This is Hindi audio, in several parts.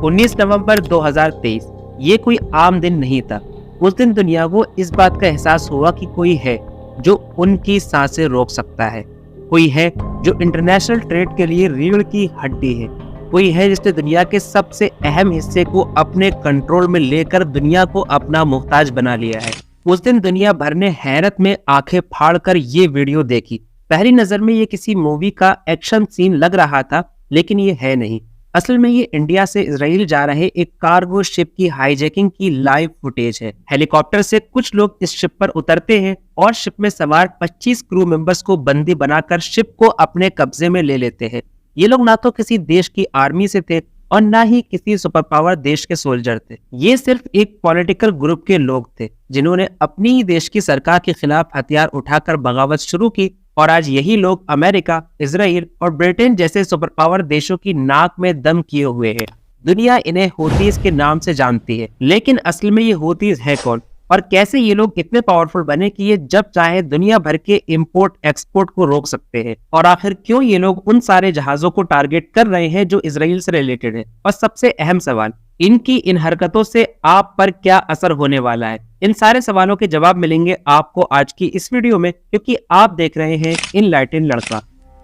19 नवंबर 2023 ये कोई आम दिन नहीं था। उस दिन दुनिया को इस बात का एहसास हुआ कि कोई है जो उनकी सांसें रोक सकता है, कोई है जो इंटरनेशनल ट्रेड के लिए रीढ़ की हड्डी है, कोई है जिसने दुनिया के सबसे अहम हिस्से को अपने कंट्रोल में लेकर दुनिया को अपना मोहताज बना लिया है। उस दिन दुनिया भर ने हैरत में आंखें फाड़कर ये वीडियो देखी। पहली नजर में ये किसी मूवी का एक्शन सीन लग रहा था, लेकिन ये है नहीं। असल में ये इंडिया से इजराइल जा रहे एक कार्गो शिप की हाईजैकिंग की लाइव फुटेज है। हेलीकॉप्टर से कुछ लोग इस शिप पर उतरते हैं और शिप में सवार 25 क्रू मेंबर्स को बंदी बनाकर शिप को अपने कब्जे में ले लेते हैं। ये लोग ना तो किसी देश की आर्मी से थे और ना ही किसी सुपर पावर देश के सोल्जर थे। ये सिर्फ एक पॉलिटिकल ग्रुप के लोग थे जिन्होंने अपनी ही देश की सरकार के खिलाफ हथियार उठाकर बगावत शुरू की, और आज यही लोग अमेरिका, इजराइल और ब्रिटेन जैसे सुपर पावर देशों की नाक में दम किए हुए हैं। दुनिया इन्हें हूतीज के नाम से जानती है, लेकिन असल में ये हूतीज है कौन और कैसे ये लोग इतने पावरफुल बने कि ये जब चाहे दुनिया भर के इंपोर्ट एक्सपोर्ट को रोक सकते हैं? और आखिर क्यों ये लोग उन सारे जहाजों को टारगेट कर रहे हैं जो इजराइल से रिलेटेड है? और सबसे अहम सवाल, इनकी इन हरकतों से आप पर क्या असर होने वाला है? इन सारे सवालों के जवाब मिलेंगे आपको आज की इस वीडियो में, क्योंकि आप देख रहे हैं इनलाइटन लड़का।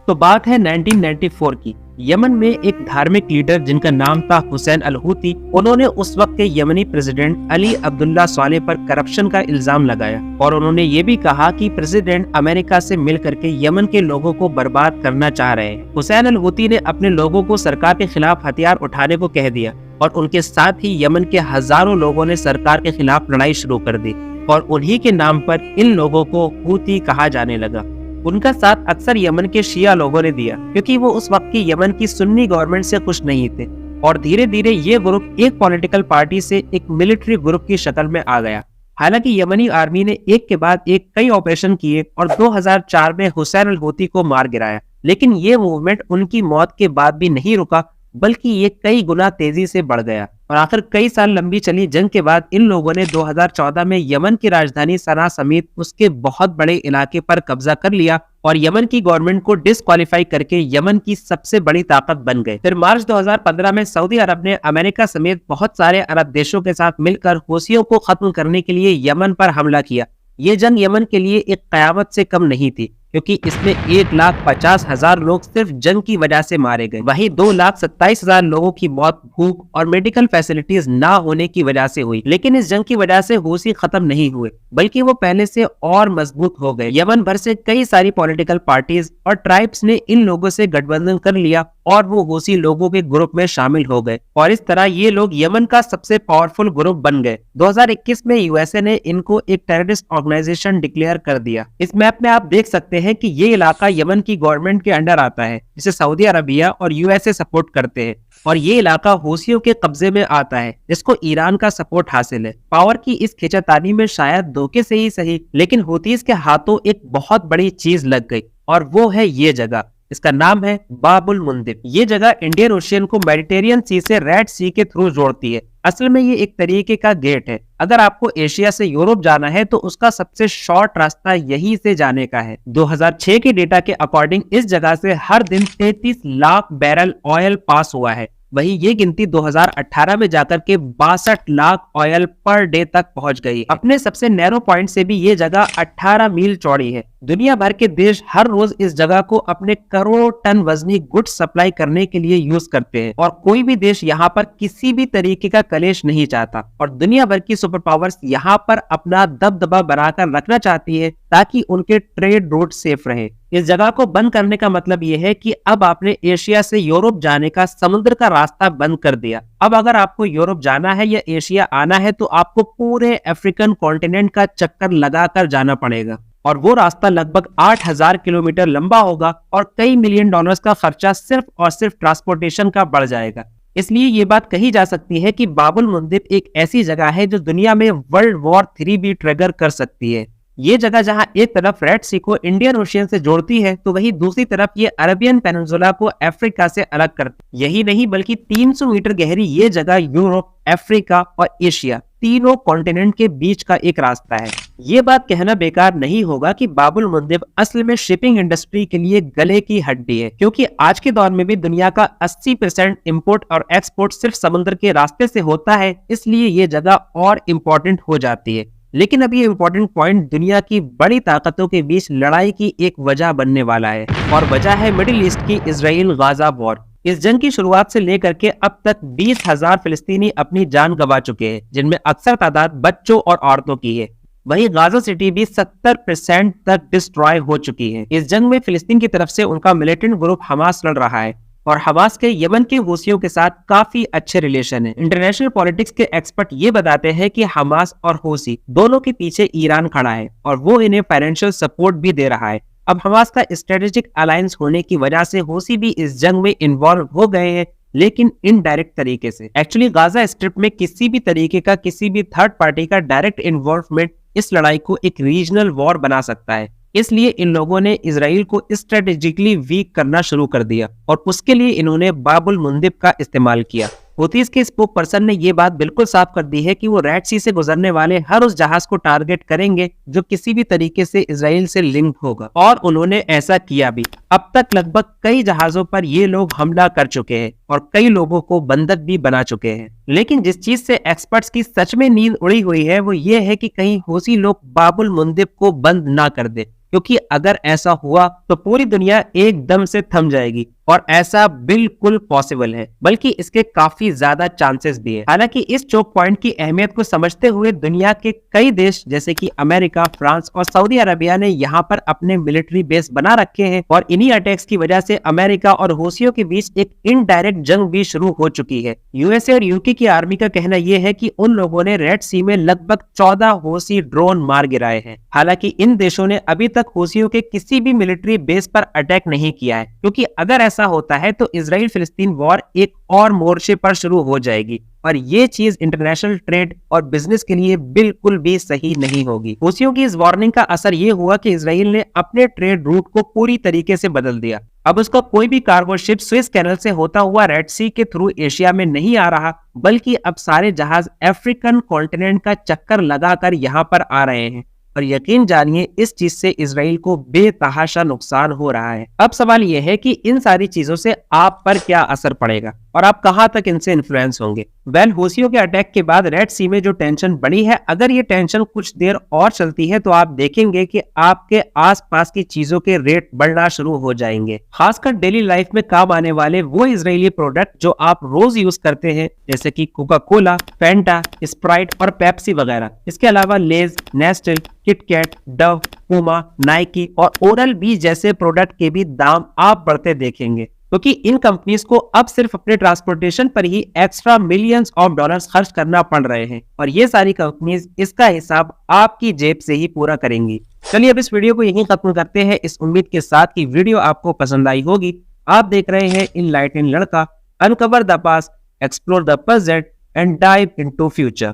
तो बात है 1994 की। यमन में एक धार्मिक लीडर जिनका नाम था हुसैन अल हूती, उन्होंने उस वक्त के यमनी प्रेसिडेंट अली अब्दुल्ला सालेह पर करप्शन का इल्जाम लगाया और उन्होंने ये भी कहा कि प्रेसिडेंट अमेरिका से मिल करके यमन के लोगों को बर्बाद करना चाह रहे हैं। हुसैन अल हूती ने अपने लोगों को सरकार के खिलाफ हथियार उठाने को कह दिया और उनके साथ ही यमन के हजारों लोगों ने सरकार के खिलाफ लड़ाई शुरू कर दी और उन्हीं के नाम पर इन लोगों को हूती कहा जाने लगा। उनका साथ अक्सर यमन के शिया लोगों ने दिया क्योंकि वो उस वक्त की यमन की सुन्नी गवर्नमेंट से खुश नहीं थे, और धीरे धीरे ये ग्रुप एक पॉलिटिकल पार्टी से एक मिलिट्री ग्रुप की शक्ल में आ गया। हालांकि यमनी आर्मी ने एक के बाद एक कई ऑपरेशन किए और 2004 में हुसैन अल हूती को मार गिराया, लेकिन ये मूवमेंट उनकी मौत के बाद भी नहीं रुका, बल्कि ये कई गुना तेजी से बढ़ गया। और आखिर कई साल लंबी चली जंग के बाद इन लोगों ने 2014 में यमन की राजधानी सना समेत उसके बहुत बड़े इलाके पर कब्जा कर लिया और यमन की गवर्नमेंट को डिस्क्वालीफाई करके यमन की सबसे बड़ी ताकत बन गए। फिर मार्च 2015 में सऊदी अरब ने अमेरिका समेत बहुत सारे अरब देशों के साथ मिलकर हूसियों को खत्म करने के लिए यमन पर हमला किया। ये जंग यमन के लिए एक कयामत से कम नहीं थी, क्योंकि इसमें 1,50,000 लोग सिर्फ जंग की वजह से मारे गए। वहीं 2,27,000 लोगों की मौत भूख और मेडिकल फैसिलिटीज ना होने की वजह से हुई। लेकिन इस जंग की वजह से हूसी खत्म नहीं हुए, बल्कि वो पहले से और मजबूत हो गए। यमन भर से कई सारी पॉलिटिकल पार्टीज और ट्राइब्स ने इन लोगों से गठबंधन कर लिया और वो हूसी लोगों के ग्रुप में शामिल हो गए, और इस तरह ये लोग यमन का सबसे पावरफुल ग्रुप बन गए। 2021 में यूएसए ने इनको एक टेररिस्ट ऑर्गेनाइजेशन डिक्लेयर कर दिया। इस मैप में आप देख सकते हैं कि ये इलाका यमन की गवर्नमेंट के अंडर आता है, जिसे सऊदी अरबिया और यूएसए सपोर्ट करते हैं, और ये इलाका हूसियों के कब्जे में आता है, जिसको ईरान का सपोर्ट हासिल है। पावर की इस खींचातानी में शायद धोखे से ही सही, लेकिन हूतीज के हाथों एक बहुत बड़ी चीज लग गई, और वो है ये जगह। इसका नाम है बाबुल मुंदिब। ये जगह इंडियन ओशियन को मेडिटेरियन सी से रेड सी के थ्रू जोड़ती है। असल में ये एक तरीके का गेट है। अगर आपको एशिया से यूरोप जाना है तो उसका सबसे शॉर्ट रास्ता यहीं से जाने का है। 2006 के डेटा के अकॉर्डिंग इस जगह से हर दिन 33 लाख बैरल ऑयल पास हुआ है। वहीं ये गिनती 2018 में जाकर के 62 लाख ऑयल पर डे तक पहुंच गई। अपने सबसे नैरो पॉइंट से भी ये जगह 18 मील चौड़ी है। दुनिया भर के देश हर रोज इस जगह को अपने करोड़ों टन वजनी गुड्स सप्लाई करने के लिए यूज करते हैं, और कोई भी देश यहाँ पर किसी भी तरीके का कलेश नहीं चाहता, और दुनिया भर की सुपर पावर्स यहाँ पर अपना दबदबा बनाकर रखना चाहती है ताकि उनके ट्रेड रूट सेफ रहे। इस जगह को बंद करने का मतलब ये है कि अब आपने एशिया से यूरोप जाने का समुद्र का रास्ता बंद कर दिया। अब अगर आपको यूरोप जाना है या एशिया आना है तो आपको पूरे अफ्रीकन कॉन्टिनेंट का चक्कर लगाकर जाना पड़ेगा, और वो रास्ता लगभग 8,000 किलोमीटर लंबा होगा और कई मिलियन डॉलर्स का खर्चा सिर्फ और सिर्फ ट्रांसपोर्टेशन का बढ़ जाएगा। इसलिए ये बात कही जा सकती है कि बाबुल मुंदिब एक ऐसी जगह है जो दुनिया में वर्ल्ड वॉर 3 भी ट्रिगर कर सकती है। ये जगह जहां एक तरफ रेड सी को इंडियन ओशियन से जोड़ती है तो वहीं दूसरी तरफ ये अरबियन पेनिनसुला को अफ्रीका से अलग करती। यही नहीं बल्कि 300 मीटर गहरी ये जगह यूरोप, अफ्रीका और एशिया तीनों कॉन्टिनेंट के बीच का एक रास्ता है। ये बात कहना बेकार नहीं होगा कि बाबुल मुंदिब असल में शिपिंग इंडस्ट्री के लिए गले की हड्डी है, क्योंकि आज के दौर में भी दुनिया का 80% इंपोर्ट और एक्सपोर्ट सिर्फ समुद्र के रास्ते से होता है, इसलिए ये जगह और इम्पोर्टेंट हो जाती है। लेकिन अब ये इम्पोर्टेंट पॉइंट दुनिया की बड़ी ताकतों के बीच लड़ाई की एक वजह बनने वाला है, और वजह है मिडिल ईस्ट की इजराइल गाजा वॉर। इस जंग की शुरुआत से लेकर के अब तक 20,000 फिलिस्तीनी अपनी जान गंवा चुके हैं, जिनमें अक्सर तादाद बच्चों और औरतों की है। वहीं गाजा सिटी भी 70% तक डिस्ट्रॉय हो चुकी है। इस जंग में फिलिस्तीन की तरफ से उनका मिलिटेंट ग्रुप हमास लड़ रहा है, और हमास के यमन के हूसियों के साथ काफी अच्छे रिलेशन है। इंटरनेशनल पॉलिटिक्स के एक्सपर्ट ये बताते हैं कि हमास और हूसी दोनों के पीछे ईरान खड़ा है, और वो इन्हें फाइनेंशियल सपोर्ट भी दे रहा है। अब हमास का स्ट्रेटेजिक अलायंस होने की वजह से हूसी भी इस जंग में इन्वॉल्व हो गए हैं, लेकिन इनडायरेक्ट तरीके से। एक्चुअली गाजा स्ट्रिप में किसी भी तरीके का किसी भी थर्ड पार्टी का डायरेक्ट इन्वॉल्वमेंट इस लड़ाई को एक रीजनल वॉर बना सकता है। इसलिए इन लोगों ने इजराइल को स्ट्रेटेजिकली वीक करना शुरू कर दिया, और उसके लिए इन्होंने बाबुल मुंदिब का इस्तेमाल किया। हूतीज के स्पोक पर्सन ने यह बात बिल्कुल साफ कर दी है कि वो रेड सी से गुजरने वाले हर उस जहाज को टारगेट करेंगे जो किसी भी तरीके से इजराइल से लिंक होगा, और उन्होंने ऐसा किया भी। अब तक लगभग कई जहाजों पर ये लोग हमला कर चुके हैं और कई लोगों को बंधक भी बना चुके हैं। लेकिन जिस चीज से एक्सपर्ट्स की सच में नींद उड़ी हुई है वो ये है कि कहीं हूसी लोग बाबुल मुंदिब को बंद ना कर दे, क्योंकि अगर ऐसा हुआ तो पूरी दुनिया एकदम से थम जाएगी, और ऐसा बिल्कुल पॉसिबल है, बल्कि इसके काफी ज्यादा चांसेस भी है। हालांकि इस चोक पॉइंट की अहमियत को समझते हुए दुनिया के कई देश जैसे कि अमेरिका, फ्रांस और सऊदी अरबिया ने यहाँ पर अपने मिलिट्री बेस बना रखे हैं, और इन्हीं अटैक्स की वजह से अमेरिका और हूसियों के बीच एक इनडायरेक्ट जंग भी शुरू हो चुकी है। यूएसए और यूके की आर्मी का कहना यह है कि उन लोगों ने रेड सी में लगभग 14 हूसी ड्रोन मार गिराए हैं। हालांकि इन देशों ने अभी तक हूसियों के किसी भी मिलिट्री बेस पर अटैक नहीं किया है, क्योंकि अगर ऐसा होता है तो इजराइल फिलिस्तीन वॉर एक और मोर्चे पर शुरू हो जाएगी, और ये चीज इंटरनेशनल ट्रेड और बिजनेस के लिए बिल्कुल भी सही नहीं होगी। हूसियों की इस वार्निंग का असर ये हुआ कि इजराइल ने अपने ट्रेड रूट को पूरी तरीके से बदल दिया। अब उसका कोई भी कार्गो शिप स्विस कैनल से होता हुआ रेड सी के थ्रू एशिया में नहीं आ रहा, बल्कि अब सारे जहाज अफ्रीकन कॉन्टिनेंट का चक्कर लगाकर यहाँ पर आ रहे हैं, और यकीन जानिए इस चीज से इजराइल को बेतहाशा नुकसान हो रहा है। अब सवाल यह है कि इन सारी चीजों से आप पर क्या असर पड़ेगा और आप कहां तक इनसे इन्फ्लुएंस होंगे। हूसियों के अटैक के बाद रेड सी में जो टेंशन बढ़ी है, अगर ये टेंशन कुछ देर और चलती है तो आप देखेंगे कि आपके आसपास की चीजों के रेट बढ़ना शुरू हो जाएंगे। खासकर डेली लाइफ में काम आने वाले वो इजरायली प्रोडक्ट जो आप रोज यूज करते हैं, जैसे कि कोका कोला, फैंटा, स्प्राइट और पेप्सी वगैरह। इसके अलावा Lay's, Nestle, KitKat, Dove, Puma, Nike और ओरल बी जैसे प्रोडक्ट के भी दाम आप बढ़ते देखेंगे, क्योंकि इन कंपनीज को अब सिर्फ अपने ट्रांसपोर्टेशन पर ही एक्स्ट्रा मिलियंस ऑफ डॉलर्स खर्च करना पड़ रहे हैं, और ये सारी कंपनीज इसका हिसाब आपकी जेब से ही पूरा करेंगी। चलिए अब इस वीडियो को यहीं खत्म करते हैं, इस उम्मीद के साथ कि वीडियो आपको पसंद आई होगी। आप देख रहे हैं इनलाइटन लड़का, uncover the past, explore the present and dive into future.